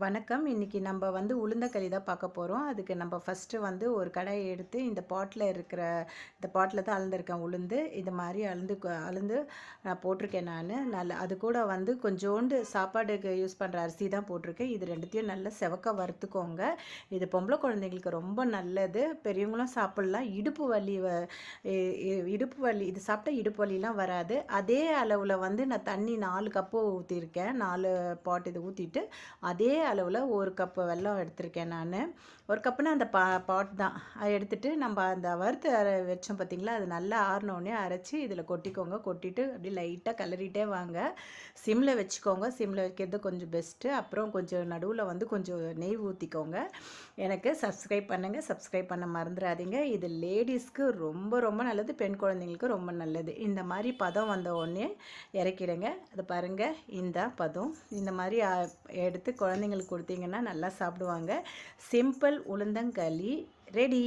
வணக்கம். இன்னைக்கு நம்ம உளுந்தங்களி தான் பார்க்க போறோம். அதுக்கு நம்ம ஃபர்ஸ்ட்டு ஒரு கடாயை எடுத்து இந்த பாட்டில தான் அளந்திருக்கேன் உளுந்து. இது மாரி அளந்து நான் போட்டிருக்கேன் நானு. அது கூட கொஞ்சோண்டு சாப்பாடுக்கு யூஸ் பண்ணுற அரிசி தான் போட்டிருக்கேன். இது 2த்தையும் நல்லா செவக்க வறுத்துக்கோங்க. இது பொம்பளை குழந்தைங்களுக்கு ரொம்ப நல்லது. பெரியவங்களும் சாப்பிடலாம். இடுப்பு வலி இது சாப்பிட்டா இடுப்பு வலிலாம் வராது. அதே அளவுல நான் தண்ணி 4 கப்பு ஊத்தியிருக்கேன். 4 பாட் இது ஊத்திட்டு, அதே அளவில் 1 கப்பு வெல்லம் எடுத்திருக்கேன் நான். 1 கப்புனா அந்த பாட் தான். அதை எடுத்துட்டு நம்ம அந்த வறுத்து வச்சோம் பார்த்தீங்களா, அது நல்லா ஆறினோடனே அரைச்சி இதில் கொட்டிக்கோங்க. கொட்டிட்டு அப்படியே லைட்டாக கிளறிட்டே வாங்க. சிம்மில் வச்சுக்கோங்க. சிம்மில் வைக்கிறது கொஞ்சம் பெஸ்ட்டு. அப்புறம் கொஞ்சம் நடுவில் கொஞ்சம் நெய் ஊற்றிக்கோங்க. எனக்கு சப்ஸ்கிரைப் பண்ணுங்கள். சப்ஸ்கிரைப் பண்ண மறந்துடாதீங்க. இது லேடிஸ்க்கு ரொம்ப ரொம்ப நல்லது, பெண் குழந்தைங்களுக்கு ரொம்ப நல்லது. இந்த மாதிரி பதம் வந்த உடனே இறக்கிடுங்க. அதை பாருங்கள், இந்த பதம் இந்த மாதிரி எடுத்து குழந்தைங்களுக்கு கொடுத்தீங்கன்னா நல்லா சாப்பிடுவாங்க. சிம்பிள் உளுந்தங்களி ரெடி.